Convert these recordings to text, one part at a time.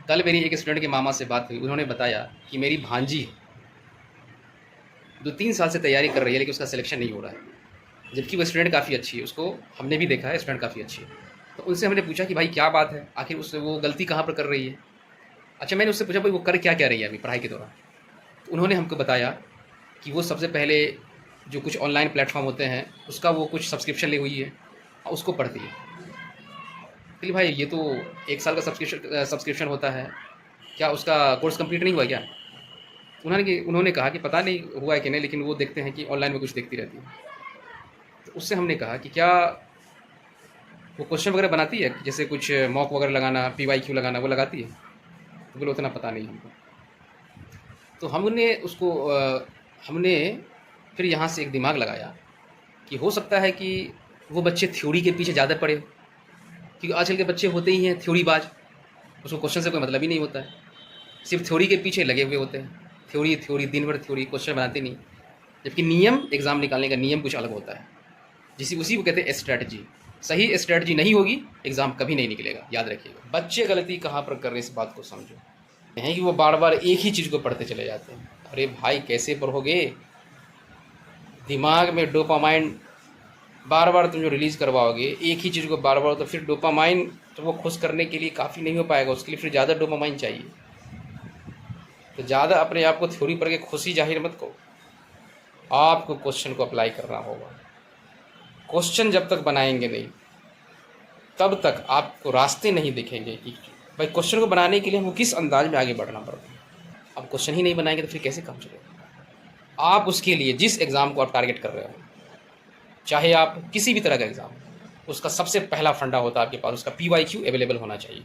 कल मेरी एक स्टूडेंट के मामा से बात हुई, उन्होंने बताया कि मेरी भांजी 2-3 साल से तैयारी कर रही है लेकिन उसका सिलेक्शन नहीं हो रहा है, जबकि वो स्टूडेंट काफ़ी अच्छी है, उसको हमने भी देखा है, स्टूडेंट काफ़ी अच्छी है। तो उनसे हमने पूछा कि भाई क्या बात है, आखिर उससे वो गलती कहाँ पर कर रही है। अच्छा, मैंने उससे पूछा भाई वो कर क्या क्या रही है अभी पढ़ाई के दौरान। तो उन्होंने हमको बताया कि वो सबसे पहले जो कुछ ऑनलाइन प्लेटफॉर्म होते हैं उसका वो कुछ सब्सक्रिप्शन ली हुई है और उसको पढ़ती है। चलिए भाई, ये तो 1 साल का सब्सक्रिप्शन होता है, क्या उसका कोर्स कंप्लीट नहीं हुआ क्या। उन्होंने कहा कि पता नहीं हुआ है कि नहीं, लेकिन वो देखते हैं कि ऑनलाइन में कुछ देखती रहती है। तो उससे हमने कहा कि क्या वो क्वेश्चन वगैरह बनाती है, जैसे कुछ मॉक वगैरह लगाना, PYQ लगाना, वो लगाती है। तो बोले उतना पता नहीं हमको। तो हमने फिर यहाँ से एक दिमाग लगाया कि हो सकता है कि वो बच्चे थ्योरी के पीछे ज़्यादा पड़े हो, क्योंकि आजकल के बच्चे होते ही हैं थ्योरी बाज। उसको क्वेश्चन से कोई मतलब ही नहीं होता है, सिर्फ थ्योरी के पीछे लगे हुए होते हैं। थ्योरी थ्योरी दिन भर थ्योरी, क्वेश्चन बनाते नहीं। जबकि नियम, एग्ज़ाम निकालने का नियम कुछ अलग होता है, उसी को कहते हैं स्ट्रैटेजी। सही स्ट्रैटेजी नहीं होगी, एग्ज़ाम कभी नहीं निकलेगा, याद रखिएगा। बच्चे गलती कहाँ पर कर रहे हैं, इस बात को समझो। है कि वो बार बार एक ही चीज़ को पढ़ते चले जाते हैं। अरे भाई, कैसे पढ़ोगे, दिमाग में डोपामाइन बार बार तुम जो रिलीज़ करवाओगे एक ही चीज़ को बार बार, तो फिर डोपामाइन तो वो खुश करने के लिए काफ़ी नहीं हो पाएगा, उसके लिए फिर ज़्यादा डोपामाइन चाहिए। तो ज़्यादा अपने आप को थ्योरी पढ़ के खुशी जाहिर मत करो, आपको क्वेश्चन को अप्लाई करना होगा। क्वेश्चन जब तक बनाएंगे नहीं तब तक आपको रास्ते नहीं दिखेंगे कि भाई क्वेश्चन को बनाने के लिए हमको किस अंदाज में आगे बढ़ना पड़ता है। अब क्वेश्चन ही नहीं बनाएंगे तो फिर कैसे काम चलेगा। आप उसके लिए जिस एग्ज़ाम को आप टारगेट कर रहे हो, चाहे आप किसी भी तरह का एग्ज़ाम, उसका सबसे पहला फंडा होता है आपके पास, उसका PYQ अवेलेबल होना चाहिए।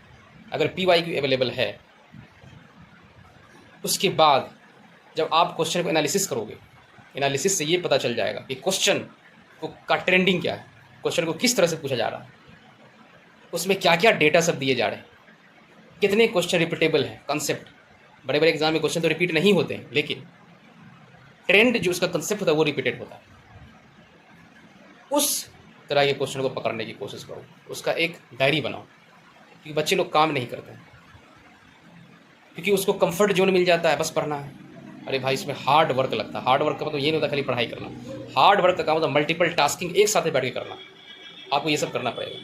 अगर PYQ अवेलेबल है, उसके बाद जब आप क्वेश्चन को एनालिसिस करोगे, एनालिसिस से ये पता चल जाएगा कि क्वेश्चन को का ट्रेंडिंग क्या है, क्वेश्चन को किस तरह से पूछा जा रहा है, उसमें क्या क्या डेटा सब दिए जा रहे हैं, कितने क्वेश्चन रिपीटेबल हैं, कंसेप्ट। बड़े बड़े एग्जाम में क्वेश्चन तो रिपीट नहीं होते हैं, लेकिन ट्रेंड जो उसका कंसेप्ट होता है वो रिपीटेड होता है। उस तरह के क्वेश्चन को पकड़ने की कोशिश करो, उसका एक डायरी बनाओ। क्योंकि बच्चे लोग काम नहीं करते हैं, क्योंकि उसको कंफर्ट जोन मिल जाता है, बस पढ़ना है। अरे भाई, इसमें हार्ड वर्क लगता है। हार्ड वर्क का मतलब ये नहीं होता खाली पढ़ाई करना, हार्ड वर्क का काम होता है मल्टीपल टास्किंग, एक साथ बैठ के करना। आपको ये सब करना पड़ेगा।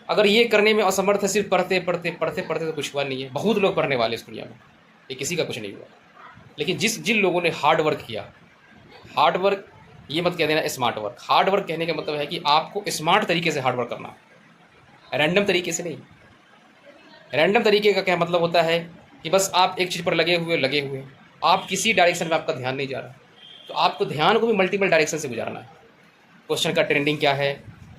अगर ये करने में असमर्थ है, सिर्फ पढ़ते पढ़ते पढ़ते पढ़ते, तो कुछ हुआ नहीं है। बहुत लोग पढ़ने वाले इस दुनिया में, ये किसी का कुछ नहीं हुआ। लेकिन जिन लोगों ने हार्ड वर्क किया, हार्ड वर्क ये मत कह देना स्मार्ट वर्क। हार्ड वर्क कहने का मतलब है कि आपको स्मार्ट तरीके से हार्ड वर्क करना है, रैंडम तरीके से नहीं। रैंडम तरीके का क्या मतलब होता है कि बस आप एक चीज़ पर लगे हुए, आप किसी डायरेक्शन में आपका ध्यान नहीं जा रहा, तो आपको ध्यान को भी मल्टीपल डायरेक्शन से गुजारना है। क्वेश्चन का ट्रेंडिंग क्या है,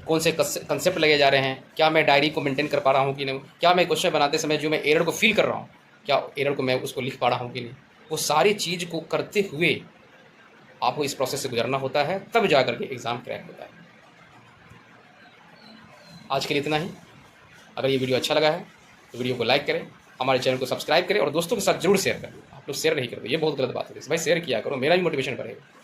कौन से कंसेप्ट लगे जा रहे हैं, क्या मैं डायरी को मेंटेन कर पा रहा हूँ कि नहीं, क्या मैं क्वेश्चन बनाते समय जो मैं एरर को फील कर रहा हूँ, क्या एरर को मैं उसको लिख पा रहा हूँ कि नहीं। वो सारी चीज़ को करते हुए आपको इस प्रोसेस से गुजरना होता है, तब जा करके एग्ज़ाम क्रैक होता है। आज के लिए इतना ही। अगर ये वीडियो अच्छा लगा है तो वीडियो को लाइक करें, हमारे चैनल को सब्सक्राइब करें और दोस्तों के साथ जरूर शेयर करें। आप लोग शेयर नहीं करते, ये बहुत गलत बात है भाई, शेयर किया करो, मेरा भी मोटिवेशन बढ़ेगा।